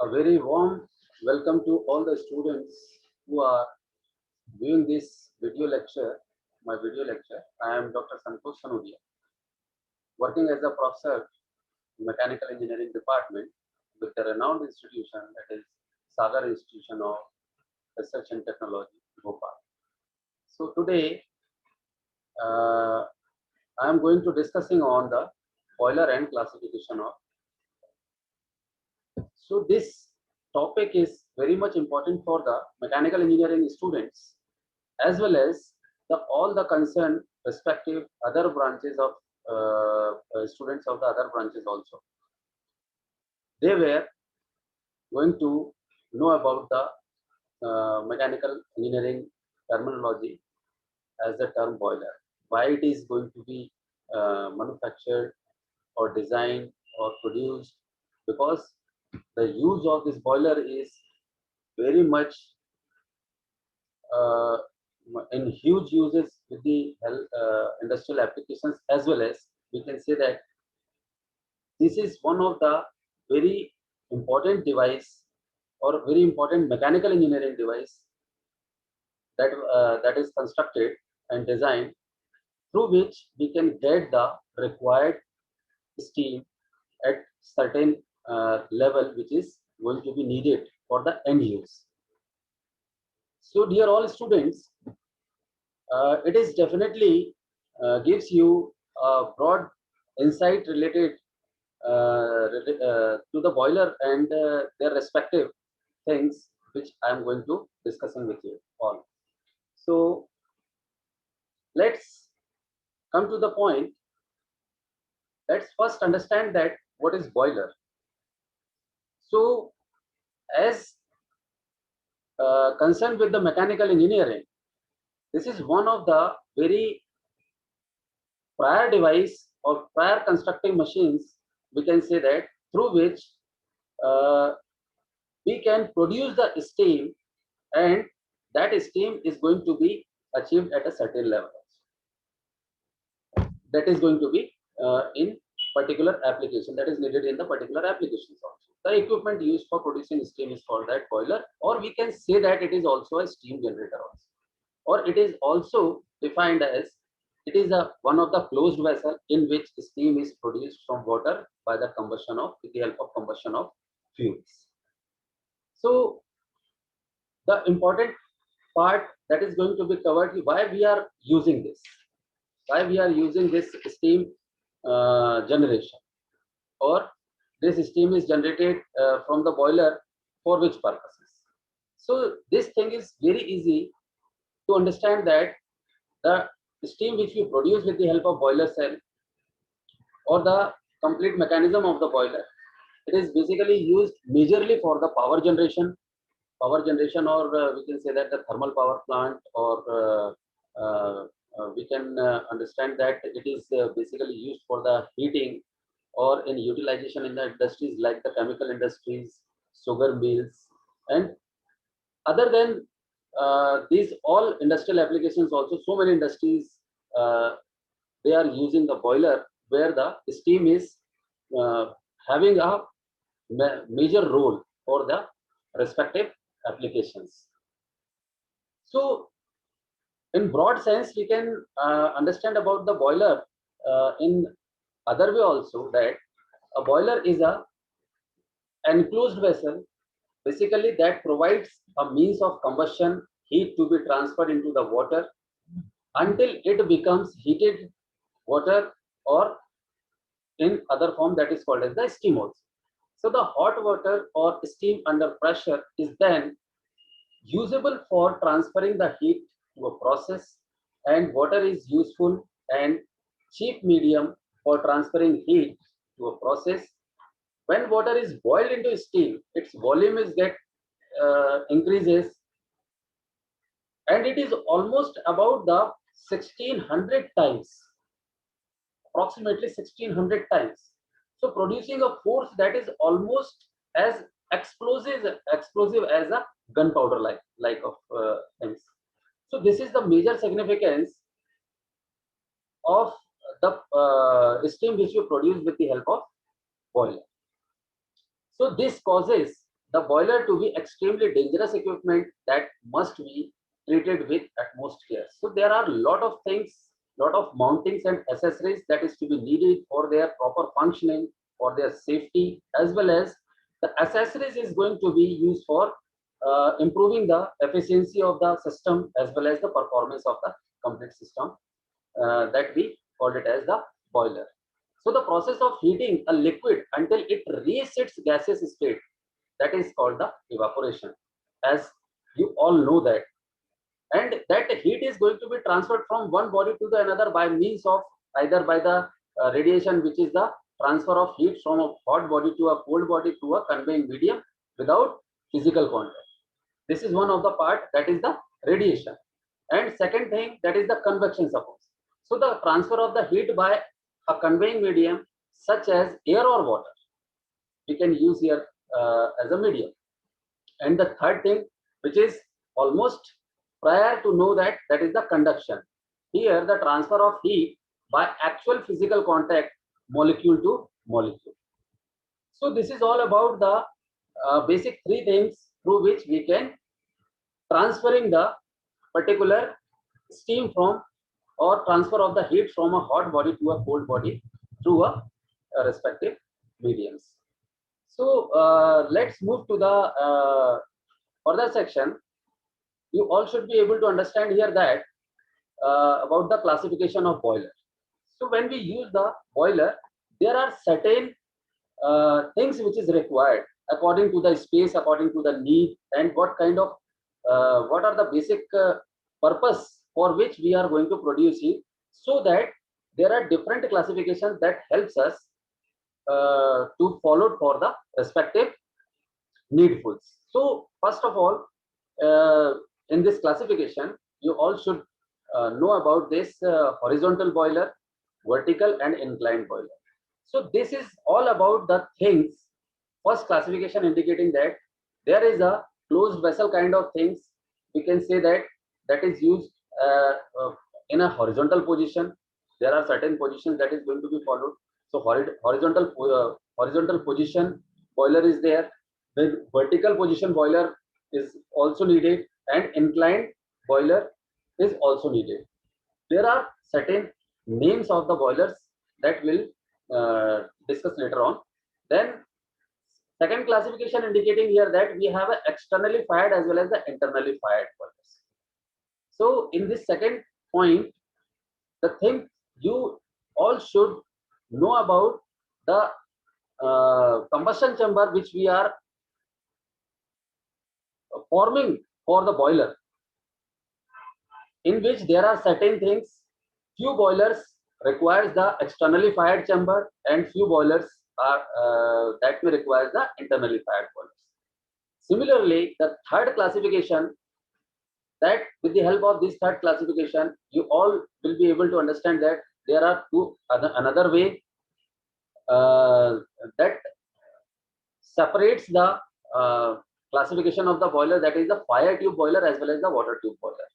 A very warm welcome to all the students who are viewing this video lecture, my video lecture. I am Dr. Santosh Sanodia, working as a professor in Mechanical Engineering Department with the renowned institution, that is Sagar Institution of Research and Technology, Bhopal. So today, uh, I am going to discussing on the boiler and classification of. So this topic is very much important for the mechanical engineering students as well as all the concerned respective other branches of students of the other branches also. They were going to know about the mechanical engineering terminology as the term boiler, why it is going to be manufactured or designed or produced, because the use of this boiler is very much uh, in huge uses with the industrial applications, as well as we can say that this is one of the very important device or very important mechanical engineering device that is constructed and designed through which we can get the required steam at certain level which is going to be needed for the end use. So dear all students, it is definitely gives you a broad insight related to the boiler and their respective things which I am going to discussing with you all. So let's come to the point. Let's first understand that what is boiler. So as concerned with the mechanical engineering, this is one of the very prior device or prior constructing machines, we can say that, through which uh, we can produce the steam, and that steam is going to be achieved at a certain level. That is going to be in particular application that is needed in the particular applications also. The equipment used for producing steam is called that boiler, or we can say that it is also a steam generator also, or it is also defined as it is a one of the closed vessel in which steam is produced from water by the combustion of with the help of combustion of fuels. So the important part that is going to be covered is why we are using this, why we are using this steam generation, or this steam is generated from the boiler for which purposes. So this thing is very easy to understand that the steam which we produce with the help of boiler cell or the complete mechanism of the boiler, it is basically used majorly for the power generation, or we can say that the thermal power plant, or we can understand that it is basically used for the heating or in utilization in the industries like the chemical industries, sugar mills, and other than these all industrial applications also, so many industries uh, they are using the boiler where the steam is uh, having a major role for the respective applications. So in broad sense, we can understand about the boiler in other way also, that a boiler is a enclosed vessel basically that provides a means of combustion heat to be transferred into the water until it becomes heated water, or in other form that is called as the steam also. So the hot water or steam under pressure is then usable for transferring the heat to a process, and water is useful and cheap medium for transferring heat to a process. When water is boiled into steam, its volume is get increases, and it is almost about the 1600 times, approximately 1600 times. So producing a force that is almost as explosive as a gunpowder like of things. So this is the major significance of the steam which you produce with the help of boiler. So this causes the boiler to be extremely dangerous equipment that must be treated with utmost care. So there are a lot of things, lot of mountings and accessories that is to be needed for their proper functioning, for their safety, as well as the accessories is going to be used for improving the efficiency of the system as well as the performance of the complete system, that we called it as the boiler. So the process of heating a liquid until it reaches its gaseous state, that is called the evaporation, as you all know that. And that heat is going to be transferred from one body to the another by means of either by the radiation, which is the transfer of heat from a hot body to a cold body to a conveying medium without physical contact. This is one of the part, that is the radiation. And second thing, that is the convection, suppose. So the transfer of the heat by a conveying medium such as air or water, we can use here as a medium. And the third thing, which is almost prior to know that, that is the conduction. Here the transfer of heat by actual physical contact, molecule to molecule. So this is all about the basic three things through which we can transferring the particular steam from or transfer of the heat from a hot body to a cold body through a respective mediums. So let's move to the further section. You all should be able to understand here that about the classification of boiler. So when we use the boiler, there are certain things which is required according to the space, according to the need, and what kind of what are the basic purpose for which we are going to produce it, so that there are different classifications that helps us to follow for the respective needfuls. So first of all, in this classification, you all should know about this horizontal boiler, vertical and inclined boiler. So this is all about the things. First classification indicating that there is a closed vessel kind of things. We can say that that is used in a horizontal position. There are certain positions that is going to be followed. So horizontal position boiler is there. Then vertical position boiler is also needed, and inclined boiler is also needed. There are certain names of the boilers that we'll discuss later on. Then second classification indicating here that we have a externally fired as well as the internally fired boilers. So in this second point, the thing you all should know about the combustion chamber which we are forming for the boiler, in which there are certain things. Few boilers requires the externally fired chamber, and few boilers are that may require the internally fired boilers. Similarly, the third classification, that with the help of this third classification, you all will be able to understand that there are another way that separates the classification of the boiler, that is the fire tube boiler as well as the water tube boiler.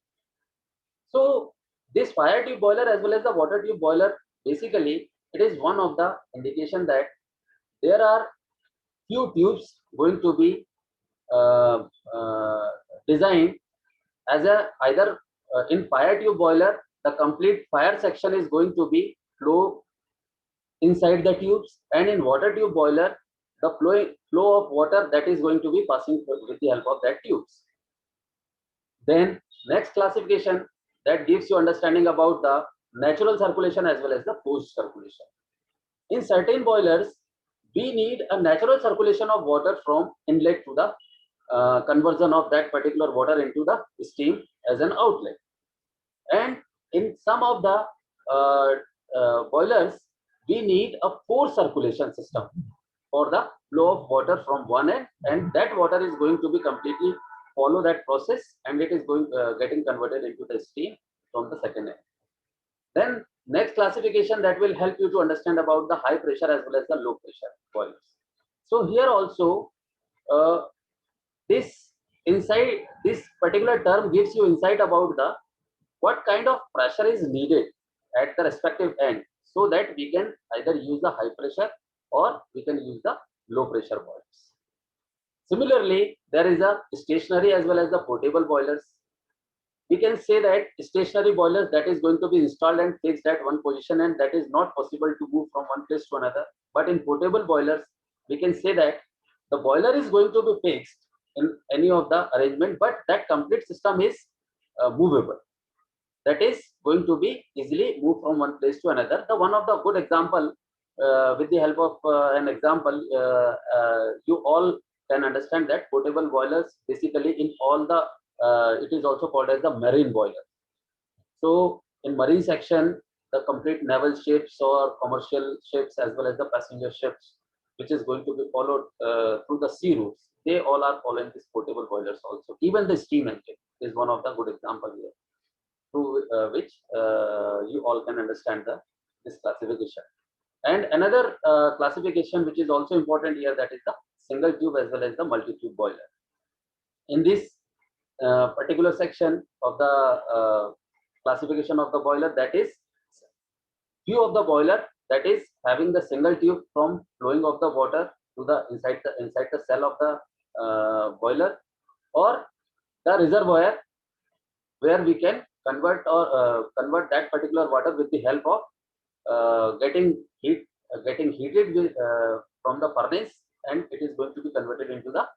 So this fire tube boiler as well as the water tube boiler, basically it is one of the indication that there are few tubes going to be designed as a either in fire tube boiler, the complete fire section is going to be flow inside the tubes, and in water tube boiler, the flow of water that is going to be passing with the help of that tubes. Then next classification that gives you understanding about the natural circulation as well as the forced circulation. In certain boilers, we need a natural circulation of water from inlet to the conversion of that particular water into the steam as an outlet. And in some of the boilers, we need a forced circulation system for the flow of water from one end, and that water is going to be completely follow that process, and it is going getting converted into the steam from the second end. Then next classification that will help you to understand about the high pressure as well as the low pressure boilers. So here also this particular term gives you insight about the what kind of pressure is needed at the respective end, so that we can either use the high pressure or we can use the low pressure boilers. Similarly, there is a stationary as well as the portable boilers. We can say that stationary boilers that is going to be installed and fixed at one position, and that is not possible to move from one place to another. But in portable boilers, we can say that the boiler is going to be fixed in any of the arrangement, but that complete system is movable. That is going to be easily moved from one place to another. The one of the good example, with the help of an example, you all can understand that portable boilers basically in all the it is also called as the marine boiler. So in marine section, the complete naval ships or commercial ships as well as the passenger ships, which is going to be followed through the sea routes, they all are following these portable boilers also. Even the steam engine is one of the good example here, through which you all can understand this classification. And another classification which is also important here, that is the single tube as well as the multi-tube boiler. In this particular section of the classification of the boiler, that is view of the boiler that is having the single tube from flowing of the water to the inside the cell of the boiler, or the reservoir where we can convert that particular water with the help of getting heated with, from the furnace, and it is going to be converted into the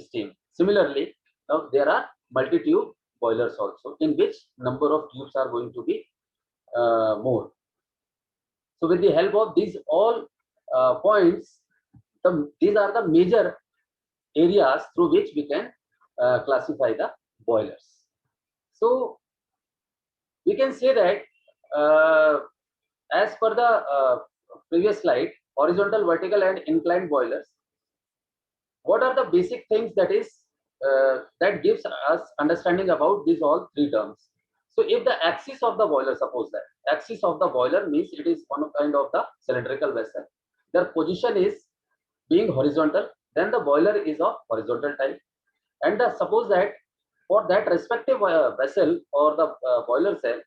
steam. Similarly, now there are multi-tube boilers also, in which number of tubes are going to be more. So with the help of these all points, these are the major areas through which we can classify the boilers. So we can say that as per the previous slide, horizontal, vertical and inclined boilers, what are the basic things that is that gives us understanding about these all three terms. So if the axis of the boiler, suppose that axis of the boiler means it is one kind of the cylindrical vessel, their position is being horizontal, then the boiler is of horizontal type. And suppose that for that respective vessel or the boiler cell,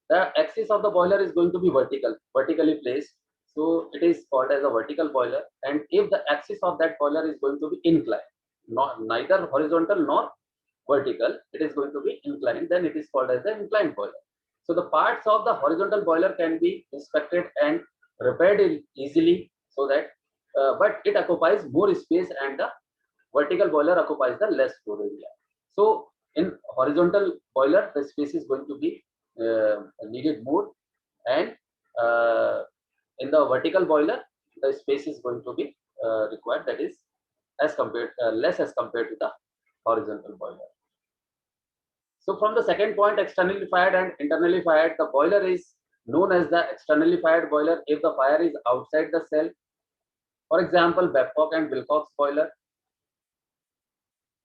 the axis of the boiler is going to be vertically placed. So it is called as a vertical boiler. And if the axis of that boiler is going to be inclined, neither horizontal nor vertical, it is going to be inclined, then it is called as the inclined boiler. So the parts of the horizontal boiler can be inspected and repaired easily, so that but it occupies more space, and the vertical boiler occupies the less floor area. So in horizontal boiler, the space is going to be needed more, and in the vertical boiler, the space is going to be required, that is as compared less as compared to the horizontal boiler. So from the second point, externally fired and internally fired, the boiler is known as the externally fired boiler if the fire is outside the cell. For example, Babcock and Wilcox boiler.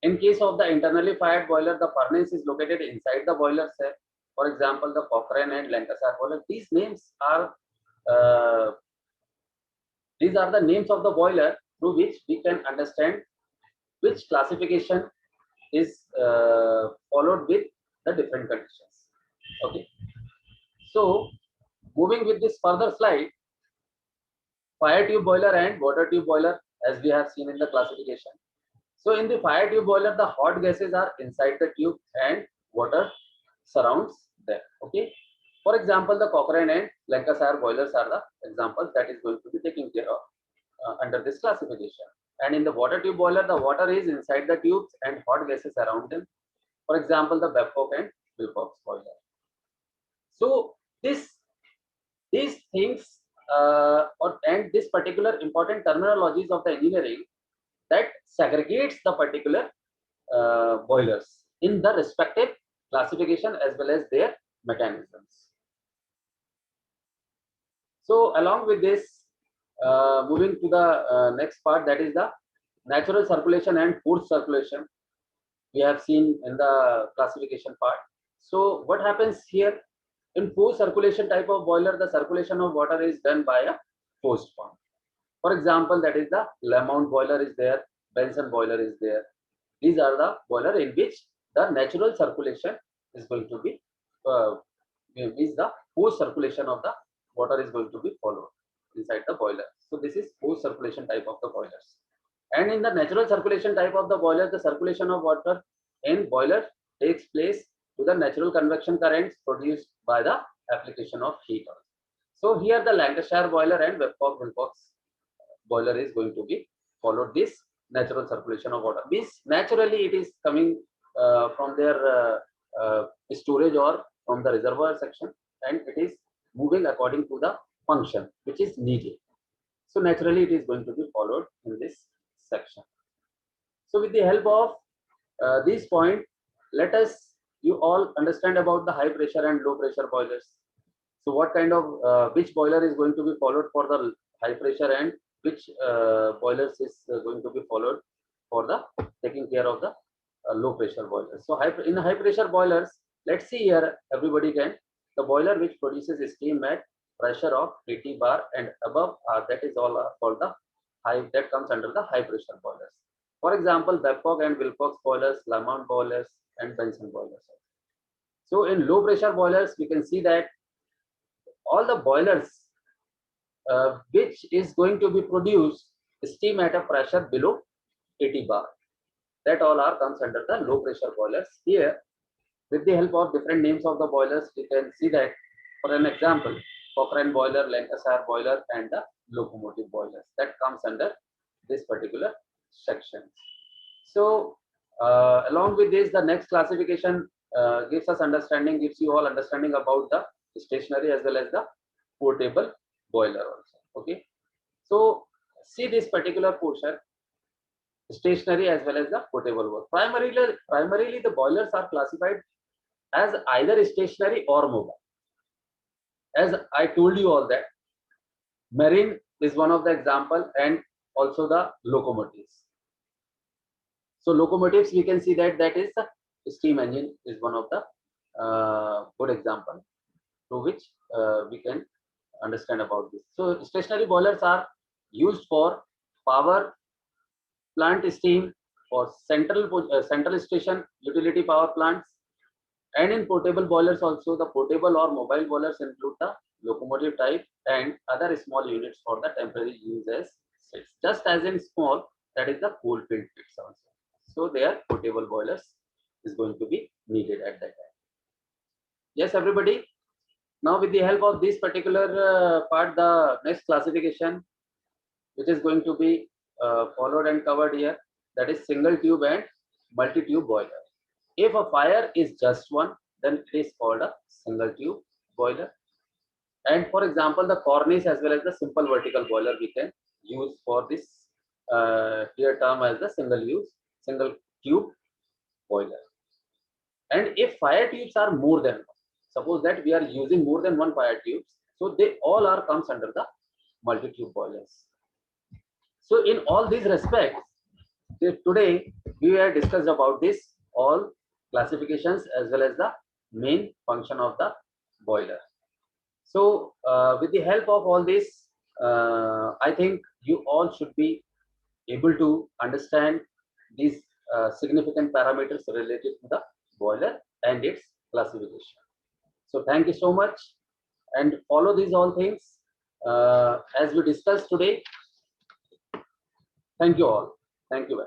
In case of the internally fired boiler, the furnace is located inside the boiler cell. For example, the Cochrane and Lancaster boiler. These are the names of the boiler through which we can understand which classification is followed with the different conditions. Okay. So moving with this further slide, fire tube boiler and water tube boiler, as we have seen in the classification. So in the fire tube boiler, the hot gases are inside the tube and water surrounds them. Okay. For example, the Cochrane and Lancashire boilers are the examples that is going to be taken care of under this classification. And in the water tube boiler, the water is inside the tubes and hot gases around them. For example, the Babcock and Wilcox boiler. So these things and this particular important terminologies of the engineering that segregates the particular boilers in the respective classification as well as their mechanisms. So along with this, moving to the next part, that is the natural circulation and forced circulation, we have seen in the classification part. So what happens here, in forced circulation type of boiler, the circulation of water is done by a forced form. For example, that is the Lamont boiler is there, Benson boiler is there. These are the boiler in which the natural circulation is going to be means the forced circulation of the water is going to be followed inside the boiler. So this is forced circulation type of the boilers. And in the natural circulation type of the boiler, the circulation of water in boiler takes place to the natural convection currents produced by the application of heat. So here the Lancashire boiler and Babcock Wilcox boiler is going to be followed this natural circulation of water. This naturally it is coming from their storage or from the reservoir section, and it is moving according to the function which is needed. So naturally it is going to be followed in this section. So with the help of this point, let us you all understand about the high pressure and low pressure boilers. So what kind of which boiler is going to be followed for the high pressure, and which boilers is going to be followed for the taking care of the low pressure boilers. So in high pressure boilers, let's see here, everybody can, the boiler which produces steam at pressure of 80 bar and above, that is all called the high, that comes under the high pressure boilers. For example, Babcock and Wilcox boilers, Lamont boilers, and Benson boilers. So in low pressure boilers, we can see that all the boilers which is going to be produced steam at a pressure below 80 bar, that all are comes under the low pressure boilers. Here, with the help of different names of the boilers, we can see that, for an example, Cochrane boiler, Lancashire boiler, and the locomotive boilers, that comes under this particular section. So along with this, the next classification gives you all understanding about the stationary as well as the portable boiler also. Okay, so see this particular portion, stationary as well as the portable boiler. Primarily the boilers are classified as either stationary or mobile. As I told you all that, marine is one of the example, and also the locomotives. So locomotives, we can see that is a steam engine is one of the good example to which we can understand about this. So stationary boilers are used for power plant steam, for central station utility power plants, and in portable boilers also. The portable or mobile boilers include the locomotive type and other small units for the temporary use as sets. Just as in small, that is the coal field pits also. So their portable boilers is going to be needed at that time. Yes, everybody. Now with the help of this particular part, the next classification which is going to be followed and covered here, that is single tube and multi-tube boiler. If a fire is just one, then it is called a single tube boiler. And for example, the cornice as well as the simple vertical boiler we can use for this here term as the single tube boiler. And if fire tubes are more than one, suppose that we are using more than one fire tubes, so they all are comes under the multi-tube boilers. So in all these respects, today we have discussed about this all classifications as well as the main function of the boiler. So with the help of all this, I think you all should be able to understand these significant parameters related to the boiler and its classification. So thank you so much, and follow these all things as we discussed today. Thank you all. Thank you.